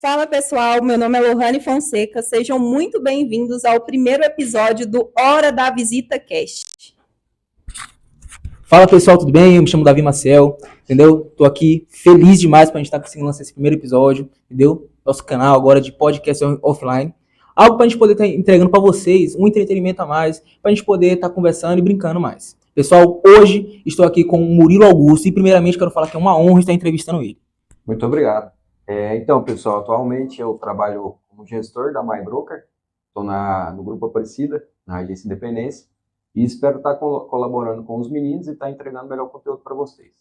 Fala pessoal, meu nome é Lohane Fonseca, sejam muito bem-vindos ao primeiro episódio do Hora da Visita Cast. Fala pessoal, tudo bem? Eu me chamo Davi Maciel, entendeu? Tô aqui feliz demais pra gente estar conseguindo lançar esse primeiro episódio, entendeu? Nosso canal agora de podcast offline. Algo pra gente poder estar entregando pra vocês, um entretenimento a mais, pra gente poder estar conversando e brincando mais. Pessoal, hoje estou aqui com o Murilo Augusto e primeiramente quero falar que é uma honra estar entrevistando ele. Muito obrigado. Então, pessoal, atualmente eu trabalho como gestor da MyBroker, estou no Grupo Aparecida, na agência Independência, e espero estar colaborando com os meninos e estar entregando melhor conteúdo para vocês.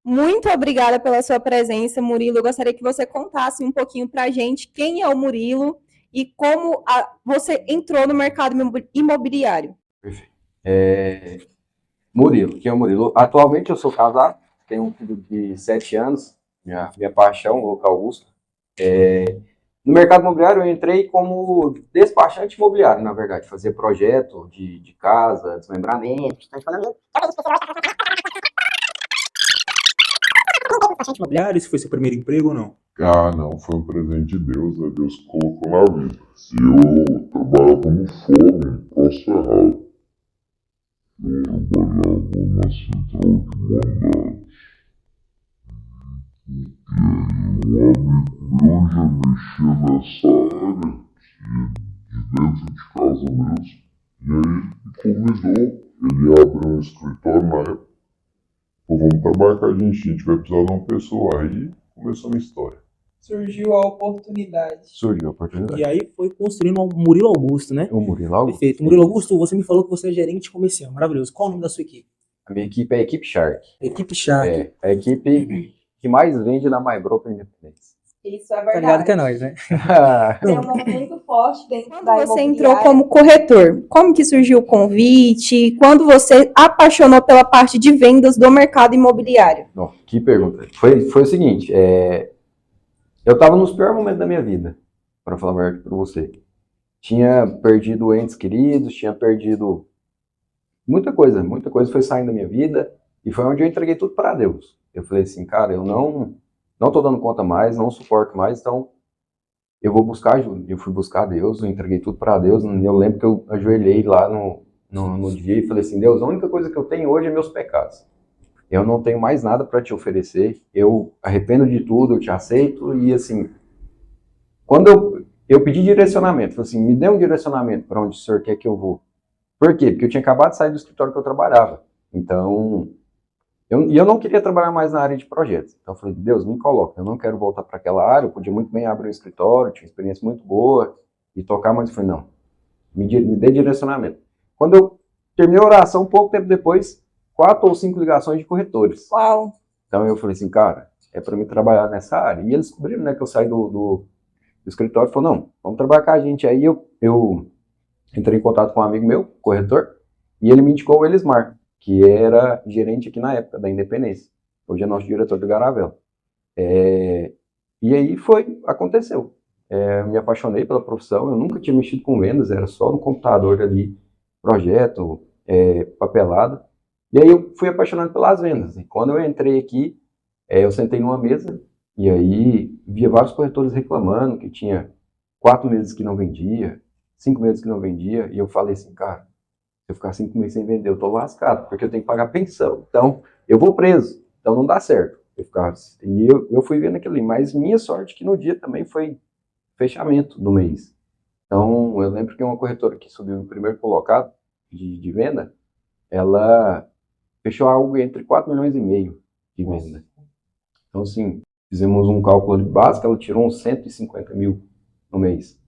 Muito obrigada pela sua presença, Murilo. Eu gostaria que você contasse um pouquinho para a gente quem é o Murilo e como você entrou no mercado imobiliário. Perfeito. Murilo, quem é o Murilo? Atualmente eu sou casado, tenho um filho de 7 anos, minha paixão, Louco Augusto. No mercado imobiliário eu entrei como despachante imobiliário, na verdade, fazer projeto de casa, desmembramento, Despachante imobiliário, esse foi seu primeiro emprego ou não? Não, foi um presente de Deus, né? Deus colocou na vida. Eu trabalhava no fórum, Poço Errado. Eu trabalhava na central de mandados. E aí, um amigo meu já mexia nessa área, de dentro de casa mesmo. E aí, me convidou. Ele abriu um escritório na época. Pô, vamos trabalhar com a gente vai precisar de uma pessoa. Aí começou a minha história. Surgiu a oportunidade. Surgiu a oportunidade. E aí foi construindo o Murilo Augusto, né? O Murilo Augusto. Perfeito. Murilo Augusto, você me falou que você é gerente comercial. Maravilhoso. Qual o nome da sua equipe? A minha equipe é a Equipe Shark. Equipe Shark. A equipe que mais vende na MyBroker Independência. Isso é Tá verdade. ligado que é nós, né? Tem um nome muito forte dentro Quando da você imobiliária. entrou como corretor, como que surgiu o convite? Quando você apaixonou pela parte de vendas do mercado imobiliário? Não, que pergunta. Foi o seguinte, eu estava nos piores momentos da minha vida, para falar a verdade para você. Tinha perdido entes queridos, tinha perdido muita coisa foi saindo da minha vida, e foi onde eu entreguei tudo para Deus. Eu falei assim, cara, eu não tô dando conta mais, não suporto mais, então eu vou buscar ajuda. Eu fui buscar Deus, eu entreguei tudo para Deus, e eu lembro que eu ajoelhei lá no dia e falei assim, Deus, a única coisa que eu tenho hoje é meus pecados. Eu não tenho mais nada para te oferecer, eu arrependo de tudo, eu te aceito, e assim, quando eu pedi direcionamento, falei assim, me dê um direcionamento para onde o senhor quer que eu vou. Por quê? Porque eu tinha acabado de sair do escritório que eu trabalhava, então, eu não queria trabalhar mais na área de projetos, então eu falei, Deus, me coloca, eu não quero voltar para aquela área, eu podia muito bem abrir um escritório, tinha uma experiência muito boa, e tocar, mas eu falei, não, me dê direcionamento. Quando eu terminei a oração, um pouco tempo depois, 4 ou 5 ligações de corretores. Uau! Então eu falei assim, cara, é para mim trabalhar nessa área. E eles descobriram, né, que eu saí do escritório e falaram, não, vamos trabalhar com a gente. Aí eu entrei em contato com um amigo meu, corretor, e ele me indicou o Elismar, que era gerente aqui na época, da Independência. Hoje é nosso diretor do Garavel. E aí aconteceu. Me apaixonei pela profissão, eu nunca tinha mexido com vendas, era só no computador ali, projeto, papelada. E aí eu fui apaixonado pelas vendas. E quando eu entrei aqui, eu sentei numa mesa e aí via vários corretores reclamando que tinha 4 meses que não vendia, 5 meses que não vendia. E eu falei assim, cara, se eu ficar 5 meses sem vender, eu tô lascado, porque eu tenho que pagar pensão. Então, eu vou preso. Então, não dá certo. Eu fui vendo aquilo ali. Mas minha sorte que no dia também foi fechamento do mês. Então, eu lembro que uma corretora que subiu no primeiro colocado de venda, ela fechou algo entre 4 milhões e meio de venda. Então, assim, fizemos um cálculo ali básico, ela tirou uns 150 mil no mês.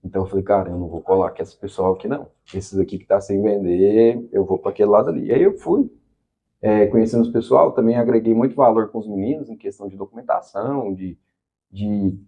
Então, eu falei, cara, eu não vou colar com esse pessoal aqui, não. Esses aqui que tá sem vender, eu vou para aquele lado ali. E aí eu fui, conhecendo os pessoal, também agreguei muito valor com os meninos em questão de documentação, de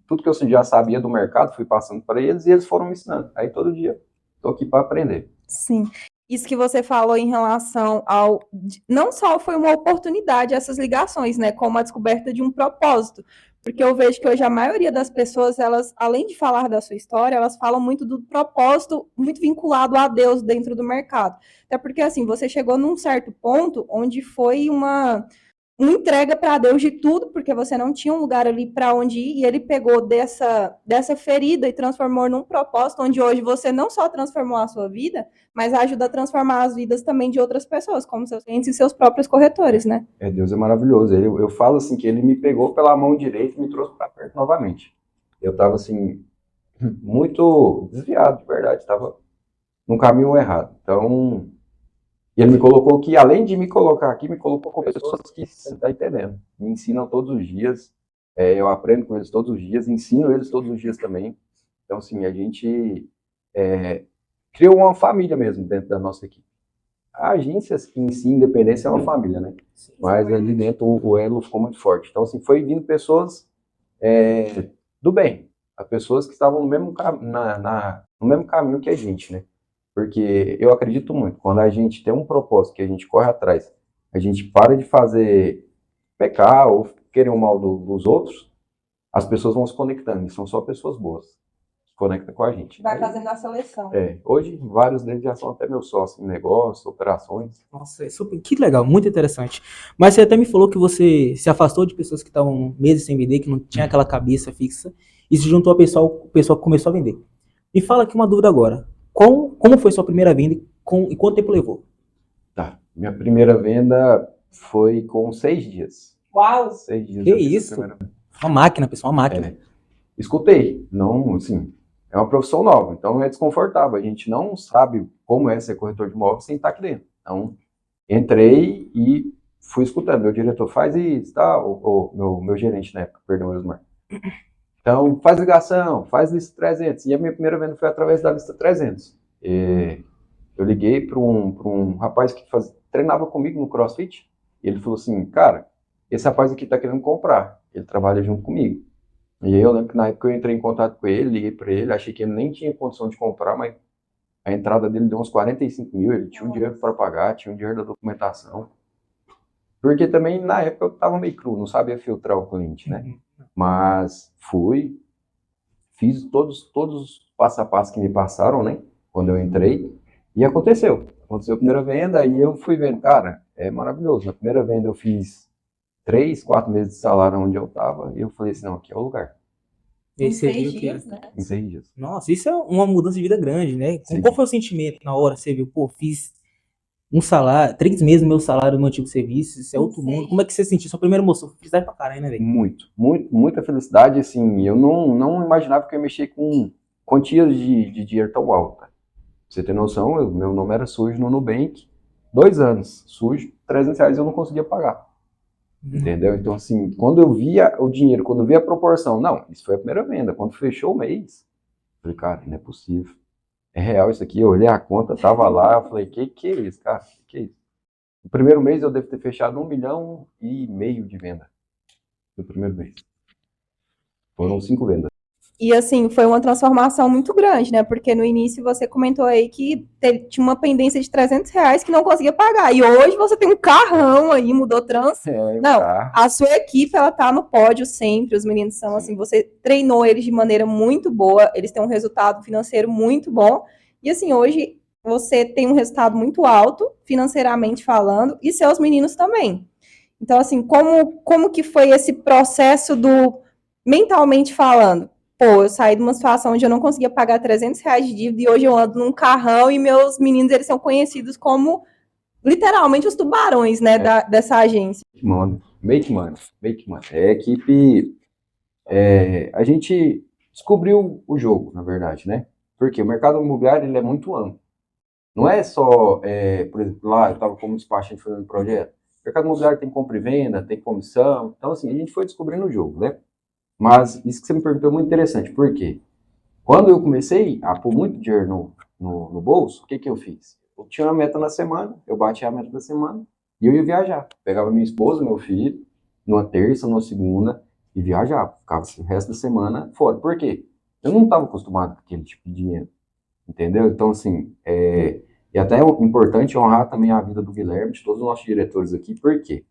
tudo que eu já sabia do mercado, fui passando para eles e eles foram me ensinando. Aí, todo dia, tô aqui para aprender. Sim. Isso que você falou em relação ao... Não só foi uma oportunidade essas ligações, né? Como a descoberta de um propósito. Porque eu vejo que hoje a maioria das pessoas, elas, além de falar da sua história, elas falam muito do propósito, muito vinculado a Deus dentro do mercado. Até porque, assim, você chegou num certo ponto onde foi uma uma entrega para Deus de tudo, porque você não tinha um lugar ali para onde ir, e ele pegou dessa ferida e transformou num propósito, onde hoje você não só transformou a sua vida, mas ajuda a transformar as vidas também de outras pessoas, como seus clientes e seus próprios corretores, né? Deus é maravilhoso. Eu falo assim que ele me pegou pela mão direita e me trouxe para perto novamente. Eu estava assim, muito desviado, de verdade, estava no caminho errado. Então, e ele me colocou aqui, além de me colocar aqui, me colocou com pessoas que você está entendendo. Me ensinam todos os dias, eu aprendo com eles todos os dias, ensino eles todos os dias também. Então, assim, a gente criou uma família mesmo dentro da nossa equipe. A agência em si, independência, é uma família, né? Mas ali dentro o elo ficou muito forte. Então, assim, foi vindo pessoas do bem, as pessoas que estavam no mesmo, no mesmo caminho que a gente, né? Porque eu acredito muito, quando a gente tem um propósito que a gente corre atrás, a gente para de fazer pecar ou querer o mal dos outros, as pessoas vão se conectando, e são só pessoas boas que conectam com a gente. Vai fazendo a seleção. Hoje, vários deles já são até meus sócios em negócios, operações. Nossa, que legal, muito interessante. Mas você até me falou que você se afastou de pessoas que estavam meses sem vender, que não tinha aquela cabeça fixa, e se juntou ao pessoal que começou a vender. Me fala aqui uma dúvida agora. Como foi sua primeira venda e quanto tempo levou? Tá, minha primeira venda foi com 6 dias. Uau! 6 dias. Que isso? Uma máquina, pessoal, uma máquina. Escutei, não, assim, é uma profissão nova, então é desconfortável. A gente não sabe como é ser corretor de imóvel sem estar aqui dentro. Então, entrei e fui escutando. Meu diretor faz isso, tá? Meu gerente na época, perdão, Osmar. Então, faz ligação, faz lista 300. E a minha primeira venda foi através da lista 300. Eu liguei para um rapaz que treinava comigo no CrossFit. E ele falou assim, cara, esse rapaz aqui está querendo comprar. Ele trabalha junto comigo. E aí eu lembro que na época eu entrei em contato com ele, liguei para ele, achei que ele nem tinha condição de comprar, mas a entrada dele deu uns 45 mil, ele tinha um dinheiro para pagar, tinha um dinheiro da documentação. Porque também na época eu estava meio cru, não sabia filtrar o cliente, né? Mas fui, fiz todos os passo a passo que me passaram, né? Quando eu entrei, e aconteceu. Aconteceu a primeira venda, e eu fui vendo, cara, é maravilhoso. Na primeira venda eu fiz 3, 4 meses de salário onde eu estava, e eu falei assim, não, aqui é o lugar. E Em você 6 viu que dias, né? Em 6 dias. Nossa, isso é uma mudança de vida grande, né? Sim. Qual foi o sentimento na hora? Você viu, pô, fiz um salário, 3 meses do meu salário no antigo serviço, isso é outro mundo. Como é que você sentiu? Sua primeira emoção? Felicidade pra caralho, né, velho? Muita felicidade, assim, eu não imaginava que eu ia mexer com quantias de dinheiro tão alta. Pra você ter noção, meu nome era sujo no Nubank, 2 anos, sujo, R$300 eu não conseguia pagar. Entendeu? Então, assim, quando eu via o dinheiro, quando eu via a proporção, não, isso foi a primeira venda. Quando fechou o mês, eu falei, cara, não é possível. É real isso aqui. Eu olhei a conta, tava lá, eu falei, que é isso, cara? Que é isso? No primeiro mês eu devo ter fechado 1,5 milhão de venda. No primeiro mês. Foram 5 vendas. E assim, foi uma transformação muito grande, né? Porque no início você comentou aí que tinha uma pendência de R$300 que não conseguia pagar. E hoje você tem um carrão aí, mudou trans. Não, a sua equipe, ela tá no pódio sempre. Os meninos são assim, você treinou eles de maneira muito boa, eles têm um resultado financeiro muito bom. E assim, hoje você tem um resultado muito alto, financeiramente falando, e seus meninos também. Então, assim, como que foi esse processo do mentalmente falando? Pô, eu saí de uma situação onde eu não conseguia pagar R$300 de dívida e hoje eu ando num carrão e meus meninos, eles são conhecidos como, literalmente, os tubarões, né, dessa agência. Make money. É a equipe... a gente descobriu o jogo, na verdade, né? Porque o mercado imobiliário, ele é muito amplo. Não é só, por exemplo, lá eu estava como despachante fazendo projeto. O mercado imobiliário tem compra e venda, tem comissão. Então, assim, a gente foi descobrindo o jogo, né? Mas isso que você me perguntou é muito interessante. Por quê? Quando eu comecei a pôr muito dinheiro no bolso, o que eu fiz? Eu tinha uma meta na semana, eu batia a meta da semana e eu ia viajar. Pegava minha esposa, meu filho, numa terça, numa segunda e viajava. Ficava assim, o resto da semana fora. Por quê? Eu não estava acostumado com aquele tipo de dinheiro. Entendeu? Então, assim, e até é importante honrar também a vida do Guilherme, de todos os nossos diretores aqui, por quê?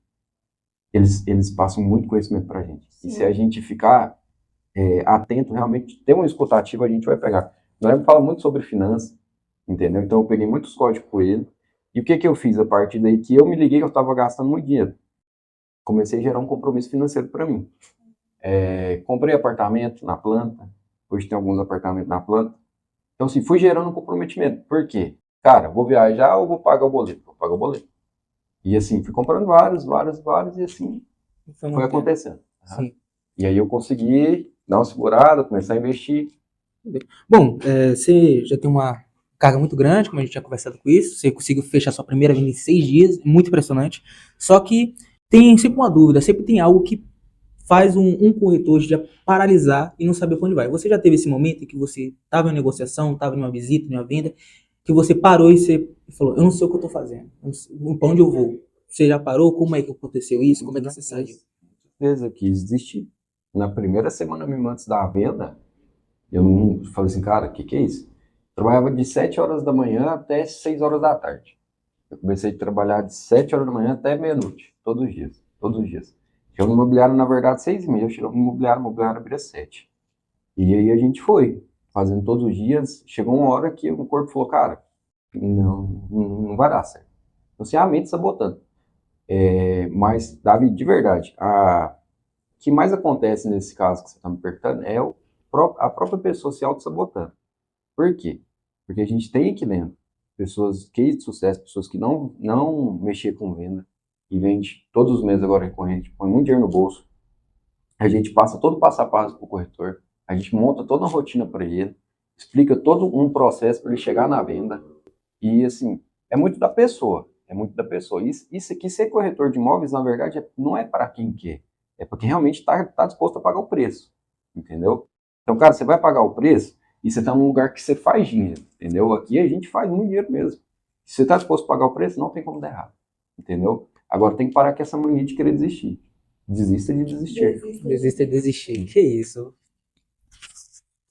Eles passam muito conhecimento pra gente. Sim. E se a gente ficar atento, realmente, ter uma escutativa, a gente vai pegar. O Guilherme fala muito sobre finanças, entendeu? Então eu peguei muitos códigos com ele. E o que eu fiz a partir daí? Que eu me liguei que eu estava gastando muito dinheiro. comecei a gerar um compromisso financeiro para mim. Comprei apartamento na planta, hoje tem alguns apartamentos na planta. Então, assim, fui gerando um comprometimento. Por quê? Cara, vou viajar ou vou pagar o boleto? Vou pagar o boleto. E assim, fui comprando vários, e assim, foi acontecendo. Sim. E aí eu consegui dar uma segurada, começar a investir. Bom, você já tem uma carga muito grande, como a gente tinha conversado com isso. Você conseguiu fechar sua primeira venda em 6 dias, muito impressionante. Só que tem sempre uma dúvida, sempre tem algo que faz um corretor já paralisar e não saber para onde vai. Você já teve esse momento em que você estava em uma negociação, estava em uma visita, em uma venda, que você parou e você falou, eu não sei o que eu estou fazendo, eu não sei para onde eu vou. Você já parou? Como é que aconteceu isso? Como é que você saiu? Certeza, quis desistir. Na primeira semana mesmo antes da venda, eu não falei assim, cara, o que é isso? Trabalhava de 7 horas da manhã até 6 horas da tarde. Eu comecei a trabalhar de 7 horas da manhã até meia-noite, todos os dias. Chegou no imobiliário, na verdade, 6h30. Eu cheguei no imobiliário abria 7. E aí a gente foi, fazendo todos os dias. Chegou uma hora que o corpo falou, cara, não vai dar certo. Então, assim, a mente sabotando. Mas, Davi, de verdade, o que mais acontece nesse caso que você está me perguntando é a própria pessoa se auto-sabotando. Por quê? Porque a gente tem aqui dentro pessoas de sucesso, pessoas que não mexer com venda, e vende todos os meses agora recorrente, põe muito dinheiro no bolso. A gente passa todo o passo a passo para o corretor, a gente monta toda uma rotina para ele, explica todo um processo para ele chegar na venda. E assim, é muito da pessoa. Isso aqui, ser corretor de imóveis, na verdade, não é para quem quer, é para quem realmente está disposto a pagar o preço, entendeu? Então, cara, você vai pagar o preço e você está num lugar que você faz dinheiro, entendeu? Aqui a gente faz muito dinheiro mesmo. Se você está disposto a pagar o preço, não tem como dar errado, entendeu? Agora tem que parar com essa mania de querer desistir. Desista de desistir. Desista de desistir. Que isso?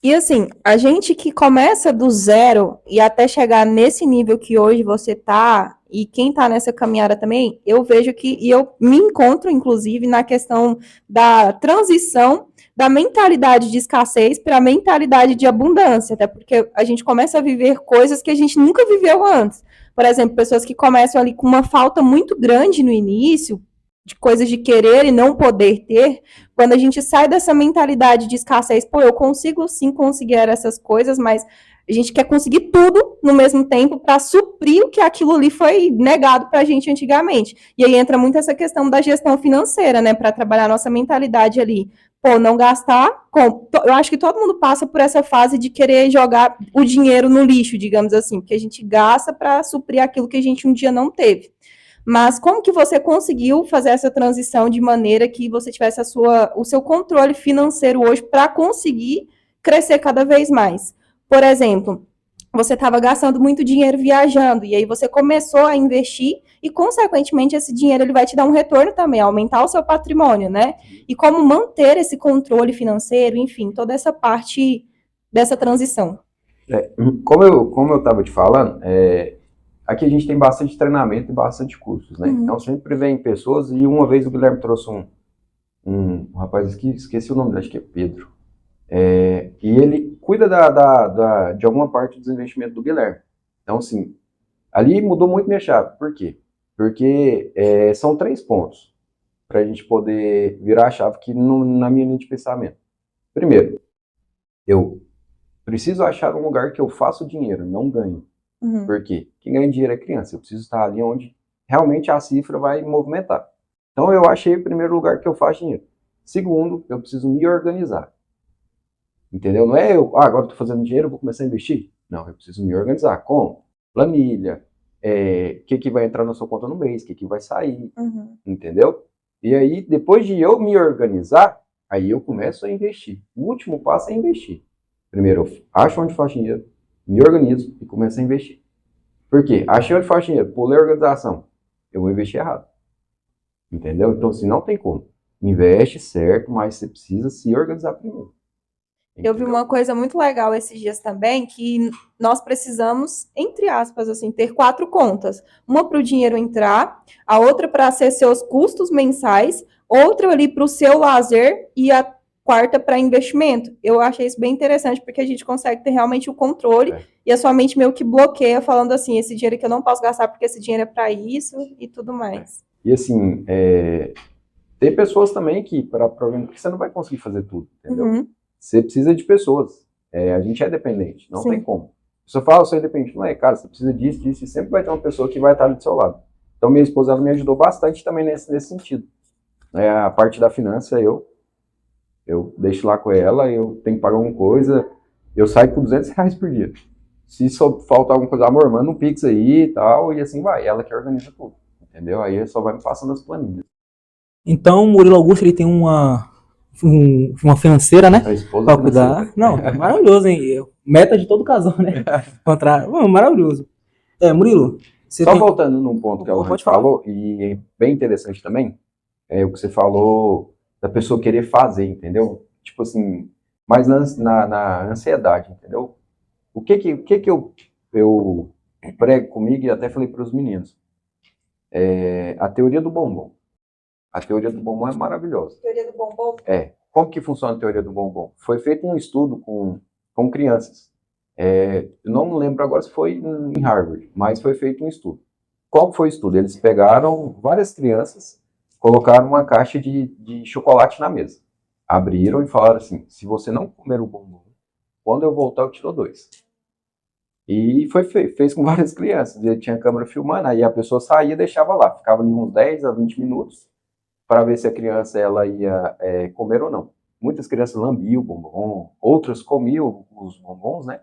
E assim, a gente que começa do zero e até chegar nesse nível que hoje você tá, e quem tá nessa caminhada também, eu vejo que, e eu me encontro, inclusive, na questão da transição da mentalidade de escassez para a mentalidade de abundância, até porque a gente começa a viver coisas que a gente nunca viveu antes. Por exemplo, pessoas que começam ali com uma falta muito grande no início, de coisas de querer e não poder ter, quando a gente sai dessa mentalidade de escassez, pô, eu consigo sim conseguir essas coisas, mas a gente quer conseguir tudo no mesmo tempo para suprir o que aquilo ali foi negado para a gente antigamente. E aí entra muito essa questão da gestão financeira, né, para trabalhar a nossa mentalidade ali. Pô, não gastar, eu acho que todo mundo passa por essa fase de querer jogar o dinheiro no lixo, digamos assim, porque a gente gasta para suprir aquilo que a gente um dia não teve. Mas como que você conseguiu fazer essa transição de maneira que você tivesse o seu controle financeiro hoje para conseguir crescer cada vez mais? Por exemplo, você estava gastando muito dinheiro viajando, e aí você começou a investir, e consequentemente esse dinheiro ele vai te dar um retorno também, aumentar o seu patrimônio, né? E como manter esse controle financeiro, enfim, toda essa parte dessa transição. Como eu estava te falando, aqui a gente tem bastante treinamento e bastante cursos, né? Então sempre vem pessoas, e uma vez o Guilherme trouxe um rapaz aqui, esqueci o nome dele, acho que é Pedro. E ele cuida de alguma parte dos investimentos do Guilherme. Então, assim, ali mudou muito minha chave. Por quê? Porque são 3 pontos para a gente poder virar a chave aqui na minha linha de pensamento. Primeiro, eu preciso achar um lugar que eu faço dinheiro, não ganho. Por quê? Quem ganha dinheiro é criança. Eu preciso estar ali onde realmente a cifra vai movimentar. Então, eu achei o primeiro lugar que eu faço dinheiro. Segundo, eu preciso me organizar. Entendeu? Não é agora estou fazendo dinheiro, vou começar a investir. Não, eu preciso me organizar. Como? Planilha, o que vai entrar na sua conta no mês, o que vai sair, entendeu? E aí, depois de eu me organizar, aí eu começo a investir. O último passo é investir. Primeiro, eu acho onde faço dinheiro, me organizo e começo a investir. Por quê? Achei onde faço dinheiro, pulei a organização, eu vou investir errado. Entendeu? Então, assim, não tem como. Investe certo, mas você precisa se organizar primeiro. Eu vi uma coisa muito legal esses dias também, que nós precisamos, entre aspas, assim, ter 4 contas. Uma para o dinheiro entrar, a outra para ser seus custos mensais, outra ali para o seu lazer e a quarta para investimento. Eu achei isso bem interessante, porque a gente consegue ter realmente o controle e a sua mente meio que bloqueia, falando assim, esse dinheiro que eu não posso gastar porque esse dinheiro é para isso e tudo mais. E assim, Tem pessoas também que, porque você não vai conseguir fazer tudo, entendeu? Uhum. Você precisa de pessoas. A gente é dependente, não Sim. tem como. Se eu falo, eu sou independente, não é, cara, você precisa disso, disso, e sempre vai ter uma pessoa que vai estar ali do seu lado. Então, minha esposa, ela me ajudou bastante também nesse sentido. A parte da finança, eu deixo lá com ela, eu tenho que pagar alguma coisa, eu saio por R$200 por dia. Se só faltar alguma coisa, amor, manda um Pix aí e tal, e assim vai. Ela que organiza tudo, entendeu? Aí só vai me passando as planilhas. Então, o Murilo Augusto, ele tem uma financeira, né? A esposa Pra cuidar. Não, é maravilhoso, hein? Meta de todo casal, né? Maravilhoso. Murilo, você Só tem... voltando num ponto que a Pode gente falar. falou, e é bem interessante também, é o que você falou da pessoa querer fazer, entendeu? Tipo assim, mas na ansiedade, entendeu? O que eu prego comigo e até falei para os meninos, a teoria do bombom. A teoria do bombom é maravilhosa. Teoria do bombom. Como que funciona a teoria do bombom? Foi feito um estudo com crianças. Eu não lembro agora se foi em Harvard, mas foi feito um estudo. Qual foi o estudo? Eles pegaram várias crianças, colocaram uma caixa de chocolate na mesa. Abriram e falaram assim, se você não comer o bombom, quando eu voltar eu te dou 2. E fez com várias crianças. Ele tinha a câmera filmando, aí a pessoa saía e deixava lá. Ficava ali uns 10 a 20 minutos para ver se a criança ela ia comer ou não. Muitas crianças lambiam o bombom, outras comiam os bombons, né?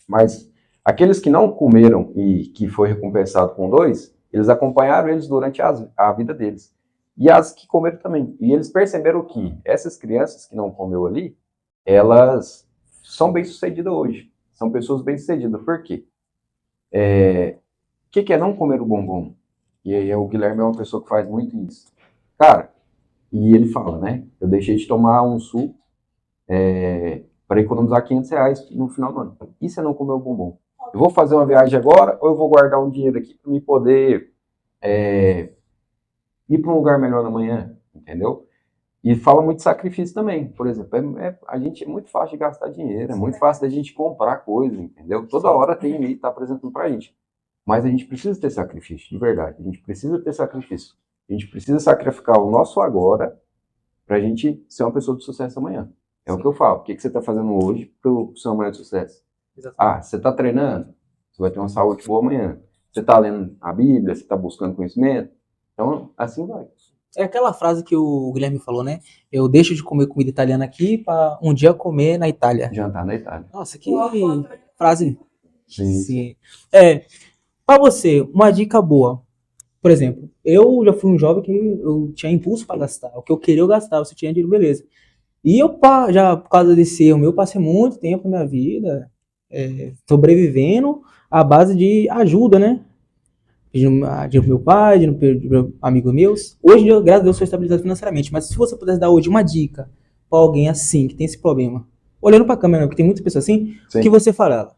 Mas aqueles que não comeram e que foi recompensado com 2, eles acompanharam eles durante a vida deles. E as que comeram também. E eles perceberam que essas crianças que não comeu ali, elas são bem-sucedidas hoje. São pessoas bem-sucedidas. Por quê? O que é não comer o bombom? E aí o Guilherme é uma pessoa que faz muito isso. Cara, e ele fala, né? Eu deixei de tomar um suco para economizar R$500 no final do ano. Isso é não comer o bombom. Eu vou fazer uma viagem agora ou eu vou guardar um dinheiro aqui para me poder ir para um lugar melhor amanhã, entendeu? E fala muito de sacrifício também. Por exemplo, a gente é muito fácil de gastar dinheiro, é muito fácil da gente comprar coisa, entendeu? Toda hora tem aí, tá apresentando pra gente. Mas a gente precisa ter sacrifício, de verdade. A gente precisa ter sacrifício. A gente precisa sacrificar o nosso agora pra gente ser uma pessoa de sucesso amanhã. É o que eu falo. O que você tá fazendo hoje pro ser uma mulher de sucesso? Exatamente. Você tá treinando? Você vai ter uma saúde boa amanhã. Você tá lendo a Bíblia? Você tá buscando conhecimento? Então, assim vai. É aquela frase que o Guilherme falou, né? Eu deixo de comer comida italiana aqui para um dia comer na Itália. Jantar na Itália. Nossa, que frase. Sim. Para você, uma dica boa. Por exemplo, eu já fui um jovem que eu tinha impulso para gastar. O que eu queria eu gastava, se eu tinha dinheiro, beleza. E eu, já por causa desse erro meu, passei muito tempo na minha vida sobrevivendo à base de ajuda, né? De meu pai, de amigos meus. Hoje, graças a Deus, sou estabilizado financeiramente. Mas se você pudesse dar hoje uma dica para alguém assim, que tem esse problema, olhando para a câmera, porque tem muitas pessoas assim, Sim. o que você fala?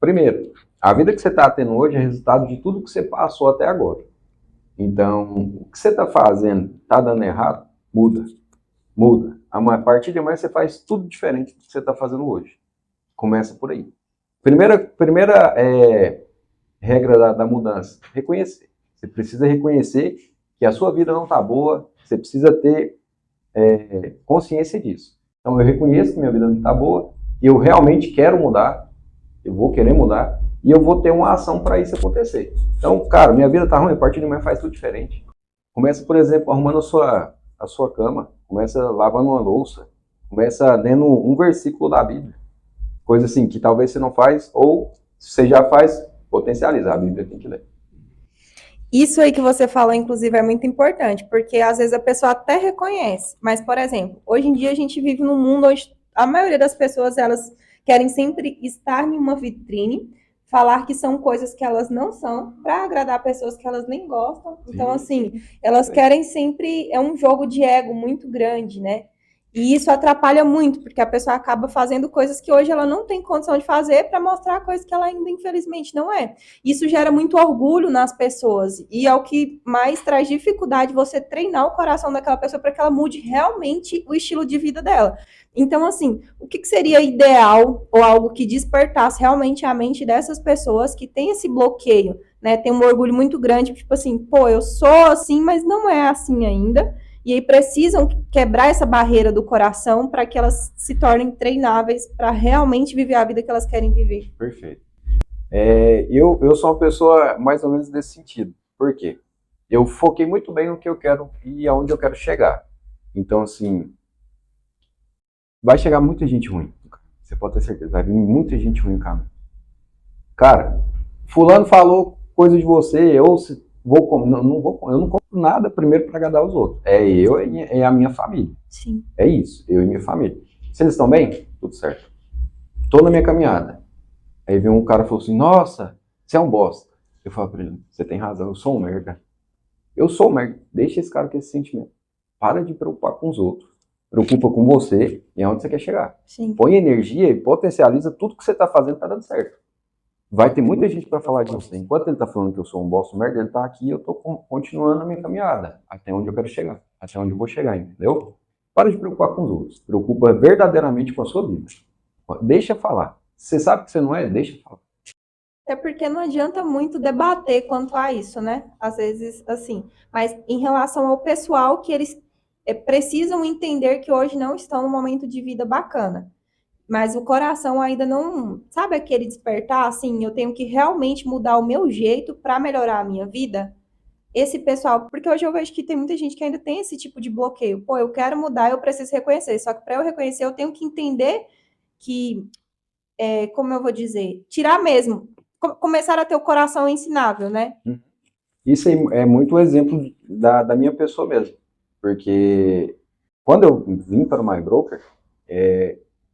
Primeiro, a vida que você está tendo hoje é resultado de tudo que você passou até agora. Então, o que você está fazendo está dando errado, muda. A partir de amanhã você faz tudo diferente do que você está fazendo hoje. Começa por aí. Primeira regra da mudança, reconhecer. Você precisa reconhecer que a sua vida não está boa, você precisa ter consciência disso. Então eu reconheço que minha vida não está boa, eu realmente quero mudar, eu vou querer mudar, e eu vou ter uma ação para isso acontecer. Então, cara, minha vida está ruim, a partir de amanhã faz tudo diferente. Começa, por exemplo, arrumando a sua cama, começa lavando uma louça, começa lendo um versículo da Bíblia. Coisa assim que talvez você não faz, ou se você já faz, potencializar. A Bíblia tem que ler. Isso aí que você falou, inclusive, é muito importante, porque às vezes a pessoa até reconhece, mas, por exemplo, hoje em dia a gente vive num mundo onde a maioria das pessoas, elas querem sempre estar em uma vitrine, falar que são coisas que elas não são, para agradar pessoas que elas nem gostam. Então, assim, elas querem sempre, é um jogo de ego muito grande, né? E isso atrapalha muito, porque a pessoa acaba fazendo coisas que hoje ela não tem condição de fazer para mostrar coisas que ela ainda, infelizmente, não é. Isso gera muito orgulho nas pessoas e é o que mais traz dificuldade você treinar o coração daquela pessoa para que ela mude realmente o estilo de vida dela. Então, assim, o que seria ideal ou algo que despertasse realmente a mente dessas pessoas que têm esse bloqueio né? Tem um orgulho muito grande, tipo assim, pô, eu sou assim, mas não é assim ainda. E aí precisam quebrar essa barreira do coração para que elas se tornem treináveis para realmente viver a vida que elas querem viver. Perfeito. Eu sou uma pessoa mais ou menos desse sentido. Por quê? Eu foquei muito bem no que eu quero e aonde eu quero chegar. Então, assim, vai chegar muita gente ruim. Você pode ter certeza. Vai vir muita gente ruim no caminho. Cara, fulano falou coisa de você, eu não compro nada primeiro para agradar os outros. É eu e a minha família. Sim. É isso, eu e minha família. Se eles estão bem, tudo certo. Tô na minha caminhada. Aí vem um cara e falou assim, nossa, você é um bosta. Eu falo pra ele, você tem razão, eu sou um merda. Eu sou um merda. Deixa esse cara com esse sentimento. Para de preocupar com os outros. Preocupa com você e aonde você quer chegar. Sim. Põe energia e potencializa tudo que você tá fazendo, tá dando certo. Vai ter muita gente para falar de você. Enquanto ele tá falando que eu sou um bosta, um merda, ele tá aqui e eu tô continuando a minha caminhada. Até onde eu quero chegar. Até onde eu vou chegar, entendeu? Para de preocupar com os outros. Preocupa verdadeiramente com a sua vida. Deixa falar. Você sabe que você não é? Deixa falar. É porque não adianta muito debater quanto a isso, né? Às vezes, assim. Mas em relação ao pessoal, que eles precisam entender que hoje não estão num momento de vida bacana. Mas o coração ainda não... Sabe aquele despertar, assim? Eu tenho que realmente mudar o meu jeito para melhorar a minha vida? Esse pessoal... Porque hoje eu vejo que tem muita gente que ainda tem esse tipo de bloqueio. Pô, eu quero mudar, eu preciso reconhecer. Só que para eu reconhecer, eu tenho que entender que... como eu vou dizer? Tirar mesmo. Começar a ter o coração ensinável, né? Isso aí é muito um exemplo da minha pessoa mesmo. Porque quando eu vim para o MyBroker,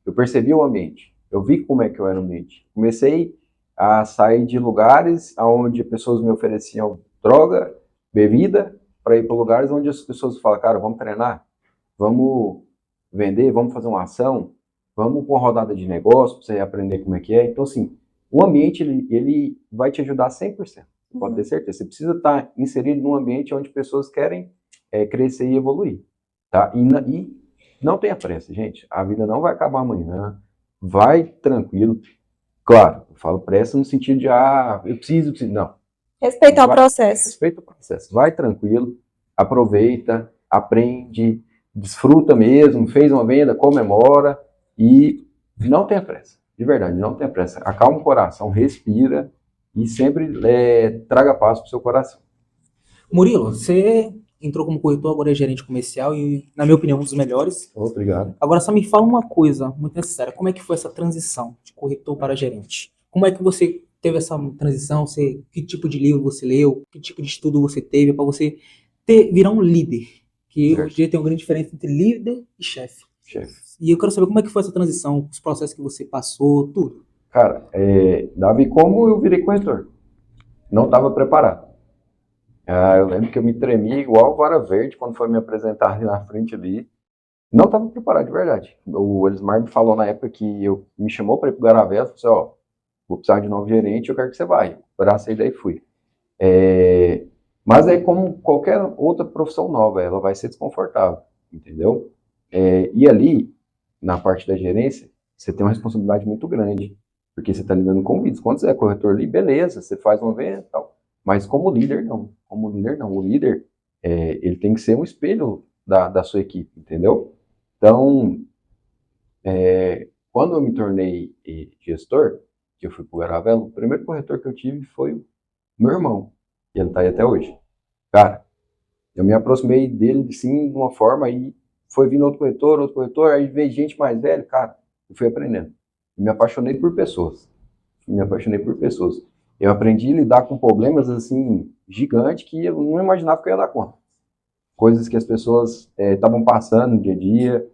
eu percebi o ambiente. Eu vi como é que eu era no ambiente. Comecei a sair de lugares onde pessoas me ofereciam droga, bebida, para ir para lugares onde as pessoas falam, cara, vamos treinar, vamos vender, vamos fazer uma ação, vamos para uma rodada de negócio para você aprender como é que é. Então, assim, o ambiente, ele vai te ajudar 100%. Pode ter certeza. Você precisa estar inserido num ambiente onde pessoas querem crescer e evoluir. Tá? E não tenha pressa, gente. A vida não vai acabar amanhã. Vai tranquilo. Claro, eu falo pressa no sentido de, eu preciso. Não. Respeitar o processo. Respeita o processo. Vai tranquilo. Aproveita, aprende, desfruta mesmo, fez uma venda, comemora e não tenha pressa. De verdade, não tenha pressa. Acalma o coração, respira e sempre traga paz para o seu coração. Murilo, você entrou como corretor, agora é gerente comercial e, na minha opinião, um dos melhores. Obrigado. Agora só me fala uma coisa muito necessária. Como é que foi essa transição de corretor para gerente? Como é que você teve essa transição? Que tipo de livro você leu? Que tipo de estudo você teve para você virar um líder? Que hoje em dia tem uma grande diferença entre líder e chefe. E eu quero saber como é que foi essa transição, os processos que você passou, tudo. Cara, Davi, como eu virei corretor? Não estava preparado. Eu lembro que eu me tremi igual vara verde quando foi me apresentar ali na frente ali. Não estava preparado, de verdade. O Elismar me falou na época que me chamou para ir para o Garavela, falou assim, ó, vou precisar de novo gerente, eu quero que você vá. Eu abracei, daí fui. Mas aí, como qualquer outra profissão nova, ela vai ser desconfortável, entendeu? E ali, na parte da gerência, você tem uma responsabilidade muito grande, porque você está lidando com vidas. Quando você é corretor ali, beleza, você faz uma venda e tal. Mas como líder, não. Como líder, não. O líder, ele tem que ser um espelho da sua equipe, entendeu? Então, quando eu me tornei gestor, que eu fui para o Garavela, o primeiro corretor que eu tive foi o meu irmão. E ele está aí até hoje. Cara, eu me aproximei dele, sim, de uma forma, aí foi vindo outro corretor, aí veio gente mais velha, cara, eu fui aprendendo. Eu me apaixonei por pessoas. Eu aprendi a lidar com problemas, assim, gigantes que eu não imaginava que eu ia dar conta. Coisas que as pessoas estavam passando no dia a dia,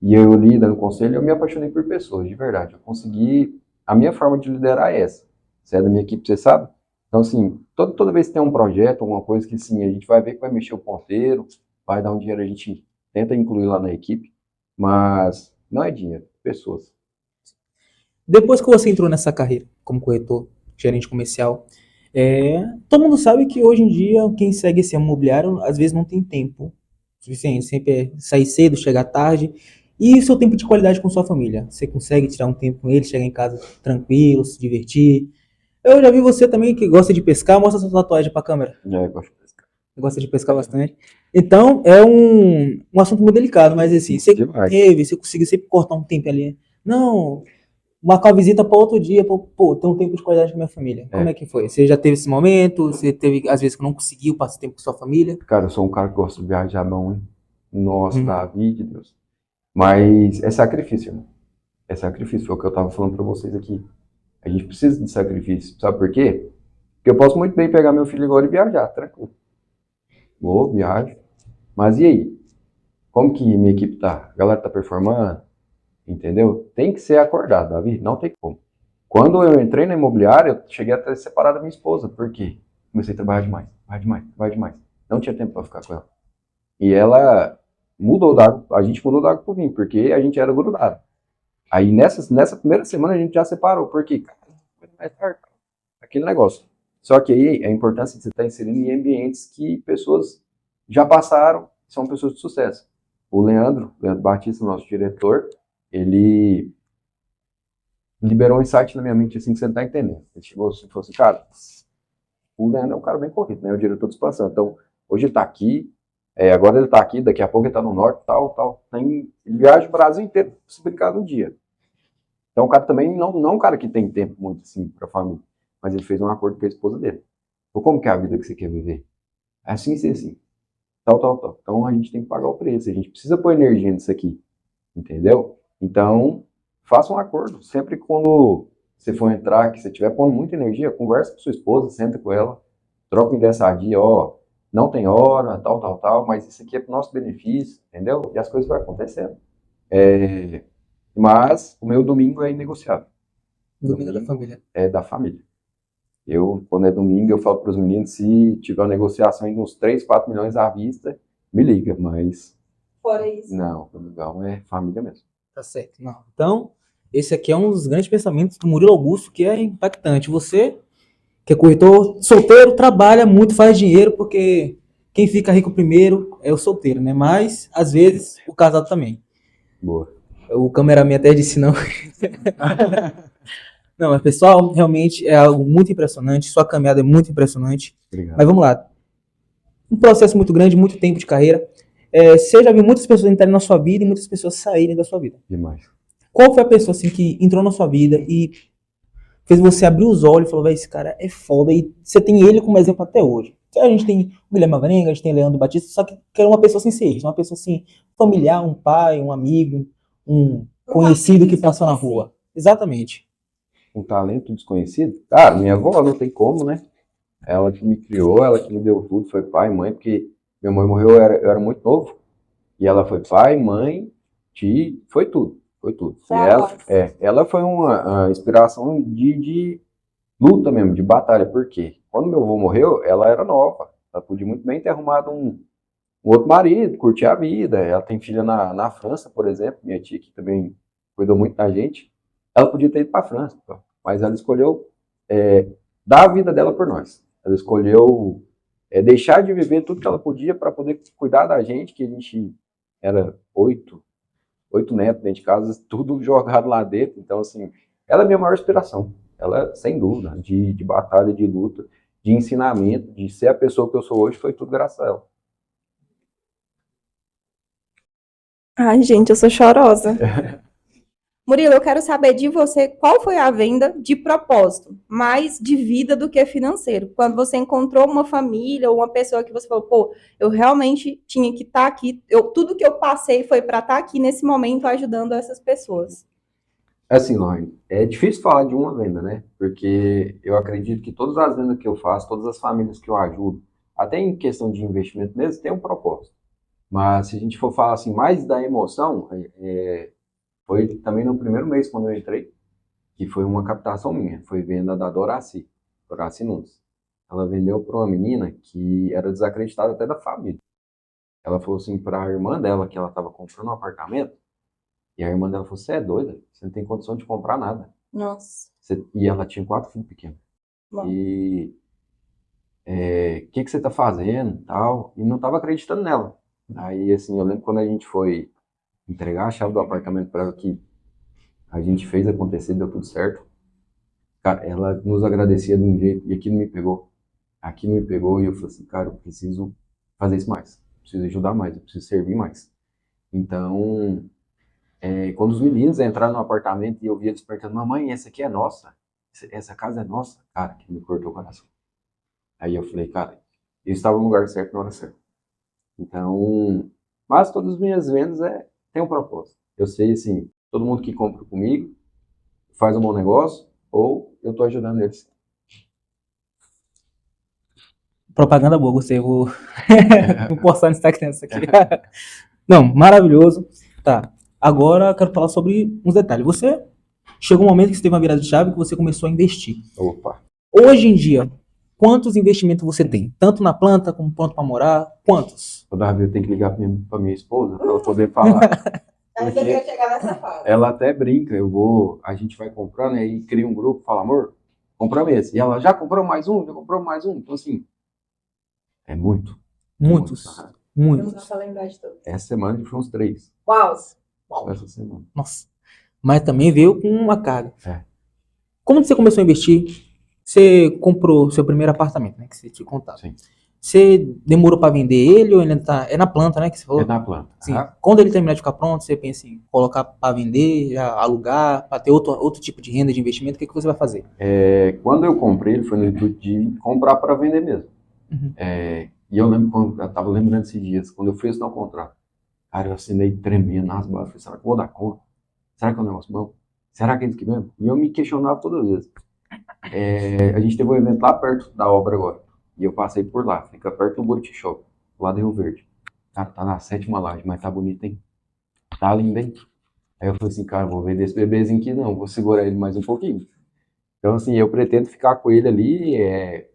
e eu li dando conselho, eu me apaixonei por pessoas, de verdade. Eu consegui, a minha forma de liderar é essa. Você é da minha equipe, você sabe? Então, assim, toda vez que tem um projeto, alguma coisa que, sim, a gente vai ver que vai mexer o ponteiro, vai dar um dinheiro, a gente tenta incluir lá na equipe, mas não é dinheiro, pessoas. Depois que você entrou nessa carreira como corretor, gerente comercial, todo mundo sabe que hoje em dia quem segue esse imobiliário às vezes não tem tempo suficiente, sempre é sair cedo, chegar tarde, e o seu tempo de qualidade com sua família. Você consegue tirar um tempo com eles, chegar em casa tranquilo, se divertir. Eu já vi você também que gosta de pescar. Mostra sua tatuagem pra câmera. Eu gosto de pescar. Gosta de pescar bastante. Então, é um assunto muito delicado, mas assim, Demais. você conseguiu sempre cortar um tempo ali. Não, marcar uma visita para outro dia, pô, ter um tempo de qualidade com a minha família. Como é que foi? Você já teve esse momento? Você teve, às vezes, que não conseguiu passar tempo com sua família? Cara, eu sou um cara que gosta de viajar, não, hein? Nossa, Davi de Deus. Mas é sacrifício, irmão. É sacrifício, foi o que eu tava falando pra vocês aqui. A gente precisa de sacrifício. Sabe por quê? Porque eu posso muito bem pegar meu filho agora e viajar, tranquilo. Vou, viajo. Mas e aí? Como que minha equipe tá? A galera tá performando? Entendeu? Tem que ser acordado, Davi. Não tem como. Quando eu entrei na imobiliária, eu cheguei até separar da minha esposa. Por quê? Comecei a trabalhar demais. Vai demais, vai demais. Não tinha tempo pra ficar com ela. E ela mudou da água, a gente mudou da água pro vinho, porque a gente era grudado. Aí nessa primeira semana a gente já separou, porque, cara, mais tarde, aquele negócio. Só que aí a importância de você estar inserindo em ambientes que pessoas já passaram, são pessoas de sucesso. O Leandro Batista, nosso diretor, ele liberou um insight na minha mente assim que você não tá entendendo. Ele chegou assim e falou assim, cara, o Leandro é um cara bem corrido, né? O diretor de expansão. Então, hoje ele tá aqui, agora ele tá aqui, daqui a pouco ele tá no norte, tal. Ele viaja o Brasil inteiro, se brincar no dia. Então, o cara também não é um cara que tem tempo muito assim pra família, mas ele fez um acordo com a esposa dele. Então, como que é a vida que você quer viver? É assim, assim. Tal. Então, a gente tem que pagar o preço, a gente precisa pôr energia nisso aqui, entendeu? Então, faça um acordo. Sempre quando você for entrar, que você estiver pondo muita energia, conversa com sua esposa, senta com ela, troca uma ideia sadia, ó, não tem hora, tal, mas isso aqui é para o nosso benefício, entendeu? E as coisas vão acontecendo. Mas o meu domingo é inegociável. Domingo da família. É da família. Quando é domingo, eu falo para os meninos, se tiver uma negociação de uns 3, 4 milhões à vista, me liga, mas Fora isso. não, o legal é família mesmo. Tá certo. Não. Então, esse aqui é um dos grandes pensamentos do Murilo Augusto, que é impactante. Você, que é corretor solteiro, trabalha muito, faz dinheiro, porque quem fica rico primeiro é o solteiro, né? Mas, às vezes, o casado também. Boa. O cameraman até disse não. Não, mas pessoal, realmente é algo muito impressionante. Sua caminhada é muito impressionante. Obrigado. Mas vamos lá. Um processo muito grande, muito tempo de carreira. Você já viu muitas pessoas entrarem na sua vida e muitas pessoas saírem da sua vida. Demais. Qual foi a pessoa assim que entrou na sua vida e fez você abrir os olhos e falou, velho, esse cara é foda, e você tem ele como exemplo até hoje? A gente tem o Guilherme Avarenga, a gente tem o Leandro Batista, só que era uma pessoa sem ser isso, uma pessoa assim, familiar, um pai, um amigo, um conhecido que passou na rua. Exatamente. Um talento desconhecido? Cara, minha avó não tem como, né? Ela que me criou, ela que me deu tudo, foi pai, mãe, porque minha mãe morreu, eu era muito novo. E ela foi pai, mãe, tia, foi tudo. Foi tudo. E ela foi uma inspiração de luta mesmo, de batalha. Por quê? Quando meu avô morreu, ela era nova. Ela podia muito bem ter arrumado um outro marido, curtir a vida. Ela tem filha na França, por exemplo, minha tia que também cuidou muito da gente. Ela podia ter ido para a França, mas ela escolheu dar a vida dela por nós. Ela escolheu deixar de viver tudo que ela podia para poder cuidar da gente, que a gente era 8 netos dentro de casa, tudo jogado lá dentro. Então, assim, ela é a minha maior inspiração. Ela, sem dúvida, de batalha, de luta, de ensinamento, de ser a pessoa que eu sou hoje, foi tudo graças a ela. Ai, gente, eu sou chorosa. Murilo, eu quero saber de você qual foi a venda de propósito, mais de vida do que financeiro. Quando você encontrou uma família ou uma pessoa que você falou, pô, eu realmente tinha que estar aqui, tudo que eu passei foi para estar aqui nesse momento ajudando essas pessoas. Assim, Lorne, é difícil falar de uma venda, né? Porque eu acredito que todas as vendas que eu faço, todas as famílias que eu ajudo, até em questão de investimento mesmo, tem um propósito. Mas se a gente for falar assim, mais da emoção, foi também no primeiro mês quando eu entrei, que foi uma captação minha, foi venda da Doraci Nunes. Ela vendeu para uma menina que era desacreditada até da família. Ela falou assim para a irmã dela que ela estava comprando um apartamento, e a irmã dela falou, você é doida? Você não tem condição de comprar nada. Nossa. E ela tinha 4 filhos pequenos. Bom. E o que você está fazendo? Tal, e não estava acreditando nela. Aí, assim, eu lembro quando a gente foi entregar a chave do apartamento para ela, que a gente fez acontecer, deu tudo certo. Cara, ela nos agradecia de um jeito, e aquilo me pegou. Aquilo me pegou e eu falei assim, cara, eu preciso fazer isso mais. Preciso ajudar mais, eu preciso servir mais. Então, quando os meninos entraram no apartamento e eu via eles perguntando, mamãe, essa aqui é nossa? Essa casa é nossa? Cara, que me cortou o coração. Aí eu falei, cara, eu estava no lugar certo na hora certa. Então, mas todas as minhas vendas tem um propósito. Eu sei, assim, todo mundo que compra comigo faz um bom negócio ou eu estou ajudando eles. Propaganda boa, gostei. Vou postar no Instagram isso aqui. Não, maravilhoso. Tá. Agora eu quero falar sobre uns detalhes. Você chegou um momento que você teve uma virada de chave que você começou a investir. Opa. Hoje em dia, quantos investimentos você tem? Tanto na planta como pronto para morar? Quantos? Toda vez eu tenho que ligar pra minha esposa para ela poder falar. Ainda quer chegar nessa fase. Ela até brinca, a gente vai comprando, aí cria um grupo, fala, amor, compramos esse. E ela, já comprou mais um? Já comprou mais um? Então, assim, é muito. Muitos. Não dá Muitos. pra lembrar de todos. Essa semana foi uns 3. Uau! Essa semana. Nossa. Mas também veio com uma carga. É. Como você começou a investir? Você comprou seu primeiro apartamento, né? Que você tinha contado. Sim. Você demorou para vender ele ou ainda tá... É na planta, né? Que você falou? É na planta. Sim. Quando ele terminar de ficar pronto, você pensa em colocar para vender, já alugar, para ter outro tipo de renda de investimento, o que você vai fazer? Quando eu comprei, ele foi no intuito de comprar para vender mesmo. Uhum. E eu lembro, quando eu estava lembrando esses dias, quando eu fui assinar o contrato, cara, eu assinei tremendo nas bases. Falei, será que eu vou dar conta? Será que é um negócio bom? Será que é isso que mesmo? E eu me questionava todas as vezes. A gente teve um evento lá perto da obra agora. E eu passei por lá, fica perto do Buriti Shop, lá do Rio Verde. Cara, tá na 7ª laje, mas tá bonito, hein? Tá lindo, hein? Aí eu falei assim, cara, vou vender esse bebezinho aqui não, vou segurar ele mais um pouquinho. Então, assim, eu pretendo ficar com ele ali.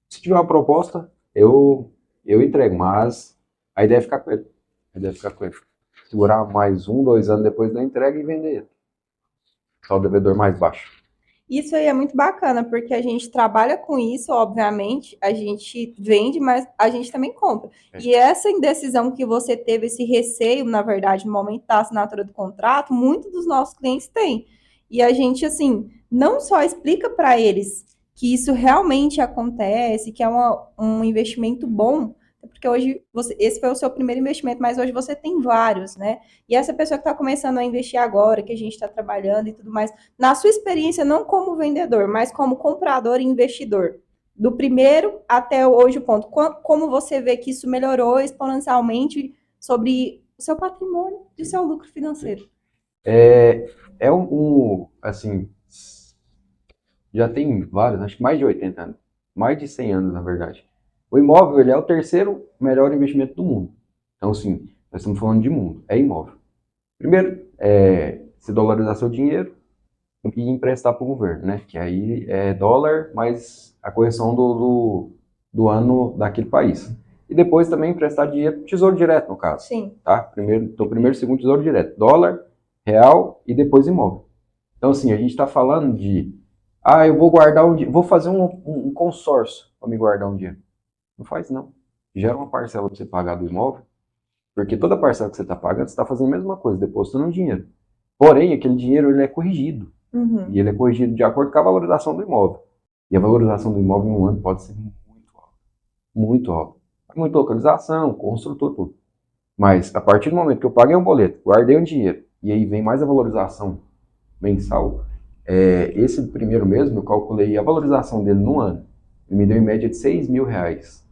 Se tiver uma proposta, eu entrego, mas a ideia é ficar com ele. Segurar mais 1, 2 anos depois da entrega e vender ele. Só o devedor mais baixo. Isso aí é muito bacana, porque a gente trabalha com isso, obviamente, a gente vende, mas a gente também compra. E essa indecisão que você teve, esse receio, na verdade, no momento da assinatura do contrato, muitos dos nossos clientes têm. E a gente, assim, não só explica para eles que isso realmente acontece, que é um investimento bom, porque hoje esse foi o seu primeiro investimento, mas hoje você tem vários, né? E essa pessoa que está começando a investir agora, que a gente está trabalhando e tudo mais, na sua experiência, não como vendedor, mas como comprador e investidor, do primeiro até hoje o ponto, como você vê que isso melhorou exponencialmente sobre o seu patrimônio e o seu lucro financeiro? Assim, já tem vários, acho que mais de 80 anos, mais de 100 anos, na verdade. O imóvel, ele é o terceiro melhor investimento do mundo. Então, assim, nós estamos falando de mundo, é imóvel. Primeiro, se dolarizar seu dinheiro e emprestar para o governo, né? Que aí é dólar mais a correção do ano daquele país. E depois também emprestar dinheiro, tesouro direto, no caso. Sim. Tá? Primeiro e segundo, tesouro direto. Dólar, real e depois imóvel. Então, assim, a gente está falando de... eu vou guardar vou fazer um consórcio para me guardar um dinheiro. Não faz, não. Gera uma parcela para você pagar do imóvel, porque toda parcela que você está pagando, você está fazendo a mesma coisa, depositando um dinheiro. Porém, aquele dinheiro ele é corrigido. Uhum. E ele é corrigido de acordo com a valorização do imóvel. E a valorização do imóvel em um ano pode ser muito alta. Muito alta. Muita localização, construtor, tudo. Mas, a partir do momento que eu paguei um boleto, guardei um dinheiro, e aí vem mais a valorização mensal, esse primeiro mesmo, eu calculei a valorização dele no ano. Ele me deu em média de R$6.000.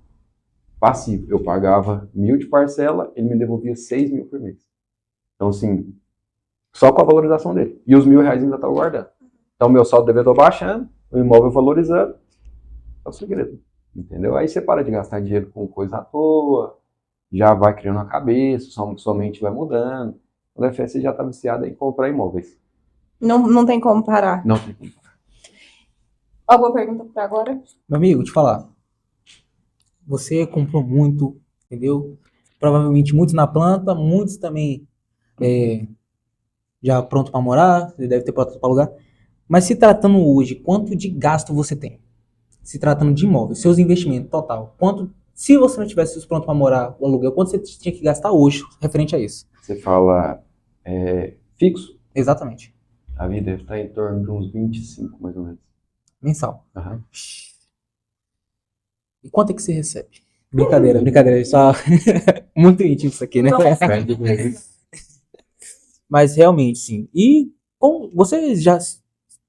Passivo. Eu pagava 1.000 de parcela, ele me devolvia 6.000 por mês. Então, assim, só com a valorização dele. E os R$1.000 ainda estava guardando. Então, meu saldo devedor baixando, o imóvel valorizando. É o segredo. Entendeu? Aí você para de gastar dinheiro com coisa à toa, já vai criando a cabeça, sua mente vai mudando. Quando é fé, você já está viciado em comprar imóveis. Não tem como parar. Não tem como. Alguma pergunta para agora? Meu amigo, te falar. Você comprou muito, entendeu? Provavelmente muitos na planta, muitos também já pronto para morar, você deve ter pronto para alugar. Mas se tratando hoje, quanto de gasto você tem? Se tratando de imóvel, seus investimentos total, quanto, se você não tivesse isso pronto para morar, o aluguel, quanto você tinha que gastar hoje referente a isso? Você fala fixo? Exatamente. A vida deve estar em torno de uns 25, mais ou menos. Mensal. Aham. E quanto é que você recebe? Brincadeira, brincadeira. Só muito íntimo isso aqui, né? Mas realmente, sim. E você já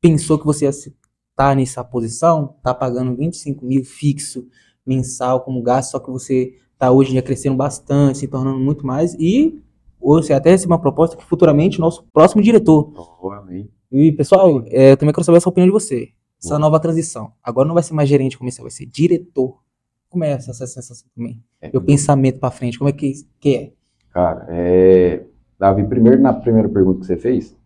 pensou que você ia estar nessa posição? Tá pagando 25 mil fixo mensal como gasto, só que você tá hoje em dia crescendo bastante, se tornando muito mais. E você até recebe uma proposta que futuramente o nosso próximo diretor. Oh, amém. E, pessoal, eu também quero saber essa opinião de você. Essa Boa. nova transição. Agora não vai ser mais gerente comercial, vai ser diretor. Como é essa sensação também? Meu pensamento pra frente, como é que é? Cara, Davi, primeiro na primeira pergunta que você fez,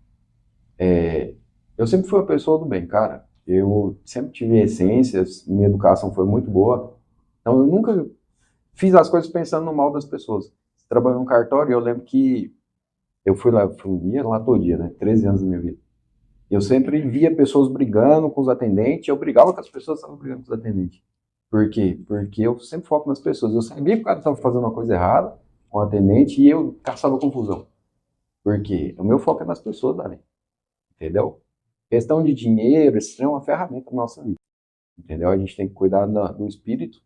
eu sempre fui uma pessoa do bem, cara. Eu sempre tive essências, minha educação foi muito boa. Então eu nunca fiz as coisas pensando no mal das pessoas. Trabalhei num cartório e eu lembro que eu ia lá todo dia, né? 13 anos da minha vida. Eu sempre via pessoas brigando com os atendentes, eu brigava com as pessoas que estavam brigando com os atendentes. Por quê? Porque eu sempre foco nas pessoas. Eu sabia que o cara estava fazendo uma coisa errada com o atendente e eu caçava confusão. Por quê? O meu foco é nas pessoas, Davi. Entendeu? Questão de dinheiro, isso é uma ferramenta na nossa vida. Entendeu? A gente tem que cuidar do espírito,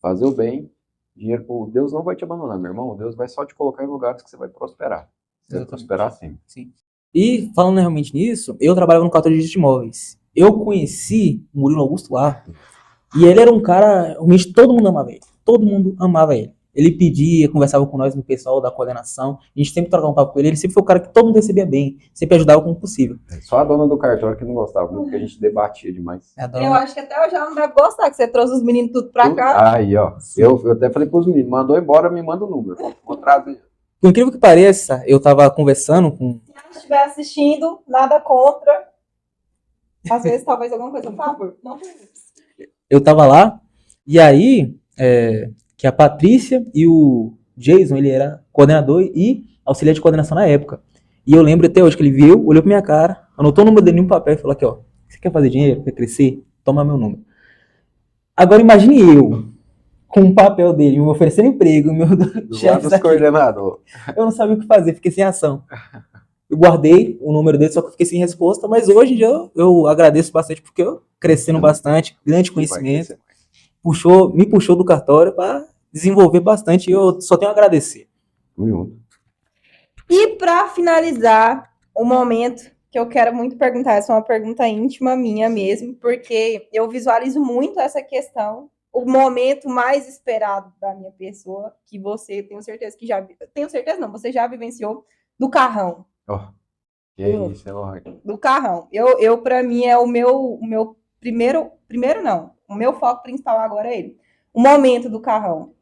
fazer o bem. Dinheiro, Deus não vai te abandonar, meu irmão. Deus vai só te colocar em lugares que você vai prosperar. Você vai prosperar sempre. Sim. E falando realmente nisso, eu trabalhava no cartório de imóveis. Eu conheci o Murilo Augusto lá. E ele era um cara, realmente todo mundo amava ele. Todo mundo amava ele. Ele pedia, conversava com nós no pessoal da coordenação. A gente sempre trocava um papo com ele. Ele sempre foi o cara que todo mundo recebia bem. Sempre ajudava como possível. Só a dona do cartório que não gostava, muito, porque a gente debatia demais. Eu acho que até hoje ela não deve gostar, que você trouxe os meninos tudo pra cá. Aí, ó. Eu até falei pros meninos, mandou embora, me manda o número. Vou trazer. Por incrível que pareça, eu tava conversando com... Se ela estiver assistindo, nada contra. Às vezes, talvez alguma coisa, por favor. Não Eu tava lá, e aí, que a Patrícia e o Jason, ele era coordenador e auxiliar de coordenação na época. E eu lembro até hoje que ele viu, olhou pra minha cara, anotou o número dele em um papel e falou aqui, ó, você quer fazer dinheiro, quer crescer? Toma meu número. Agora imagine eu, com um papel dele, me oferecendo emprego, meu chefe dos coordenador. Eu não sabia o que fazer, fiquei sem ação. Eu guardei o número dele, só que eu fiquei sem resposta, mas hoje em dia eu agradeço bastante, porque eu crescendo bastante, grande conhecimento, me puxou do cartório para desenvolver bastante, e eu só tenho a agradecer. E para finalizar o momento que eu quero muito perguntar, essa é uma pergunta íntima minha mesmo, porque eu visualizo muito essa questão, o momento mais esperado da minha pessoa, que você, tenho certeza que já, tenho certeza não, você já vivenciou, do carrão. Que é isso, é lógico. Do carrão. Eu para mim é o meu primeiro não, o meu foco principal agora é ele. O momento do carrão.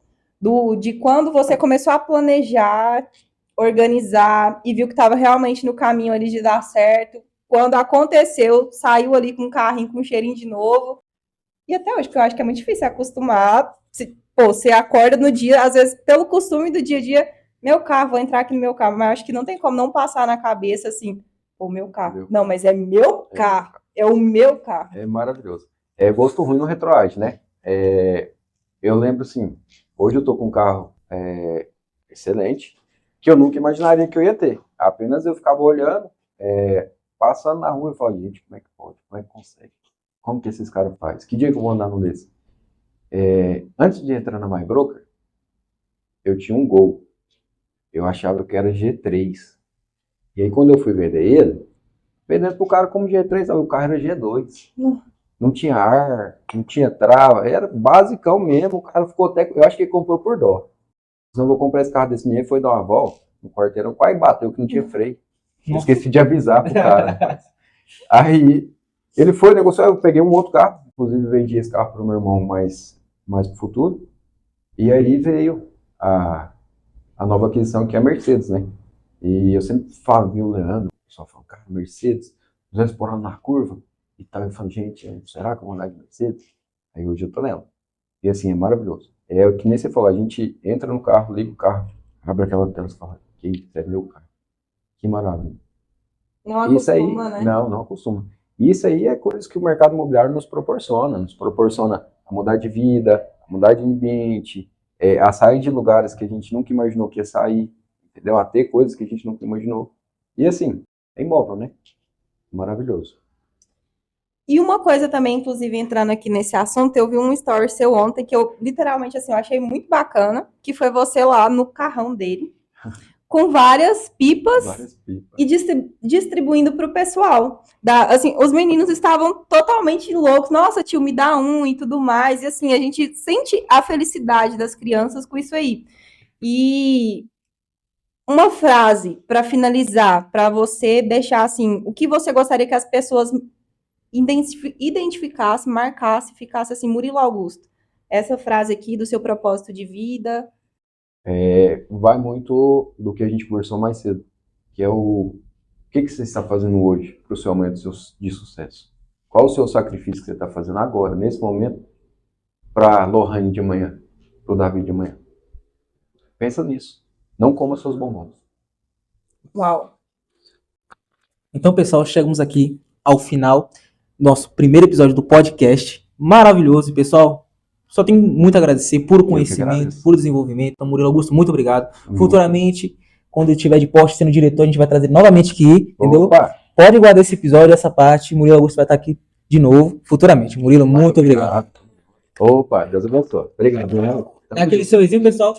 De quando você começou a planejar, organizar e viu que estava realmente no caminho ali de dar certo. Quando aconteceu, saiu ali com um carrinho com um cheirinho de novo. E até hoje, porque eu acho que é muito difícil acostumar. Você acorda no dia, às vezes, pelo costume do dia a dia, meu carro, vou entrar aqui no meu carro. Mas acho que não tem como não passar na cabeça assim, pô, meu carro. Não, mas é meu carro. É o meu carro. É maravilhoso. É gosto ruim no retroage, né? Eu lembro assim, hoje eu tô com um carro excelente, que eu nunca imaginaria que eu ia ter. Apenas eu ficava olhando, passando na rua e falava, gente, como é que pode? Como é que consegue? Como que esses caras fazem? Que dia que eu vou andar num desse? Antes de entrar na MyBroker, eu tinha um Gol. Eu achava que era G3. E aí quando eu fui vender ele, vendendo pro cara como G3, o carro era G2. Não tinha ar, não tinha trava, era basicão mesmo. O cara ficou até. Eu acho que ele comprou por dó. Senão eu vou comprar esse carro desse menino, foi dar uma volta no quarteirão, quase bateu que não tinha freio. Esqueci de avisar pro cara. Aí ele foi negociar, eu peguei um outro carro, inclusive vendi esse carro pro meu irmão mais pro futuro. E aí veio a nova aquisição, que é a Mercedes, né? E eu sempre falo, viu, Leandro, o pessoal fala, cara, Mercedes, 200 por hora na curva. E tal, eu falo, gente, será que eu vou andar de Mercedes? Aí hoje eu tô nela. E assim, é maravilhoso. É o que nem você falou, a gente entra no carro, liga o carro, abre aquela tela e fala, que isso é meu carro. Que maravilha. Não acostuma, isso aí, né? Não acostuma. Isso aí é coisa que o mercado imobiliário nos proporciona a mudar de vida, a mudar de ambiente, a sair de lugares que a gente nunca imaginou que ia sair, entendeu? A ter coisas que a gente nunca imaginou. E assim, é imóvel, né? Maravilhoso. E uma coisa também, inclusive, entrando aqui nesse assunto, eu vi um story seu ontem que eu, literalmente, assim, eu achei muito bacana, que foi você lá no carrão dele, com várias pipas Várias pipas. e distribuindo para o pessoal. Assim, os meninos estavam totalmente loucos. Nossa, tio, me dá um e tudo mais. E assim, a gente sente a felicidade das crianças com isso aí. E uma frase para finalizar, para você deixar assim, o que você gostaria que as pessoas identificassem, marcassem, ficasse assim, Murilo Augusto. Essa frase aqui do seu propósito de vida. Vai muito do que a gente conversou mais cedo, que é o que você está fazendo hoje para o seu aumento de sucesso? Qual o seu sacrifício que você está fazendo agora, nesse momento, para a Lohane de amanhã, para o Davi de amanhã? Pensa nisso. Não coma seus bombons. Uau! Então, pessoal, chegamos aqui ao final do nosso primeiro episódio do podcast. Maravilhoso, e, pessoal. Só tenho muito a agradecer por conhecimento, agradeço. por desenvolvimento. Então, Murilo Augusto, muito obrigado. Uhum. Futuramente, quando eu estiver de poste sendo diretor, a gente vai trazer novamente aqui, entendeu? Opa! Pode guardar esse episódio, essa parte. Murilo Augusto vai estar aqui de novo, futuramente. Murilo, muito obrigado. Opa, Deus abençoe. Obrigado. É aquele sorrisinho, pessoal.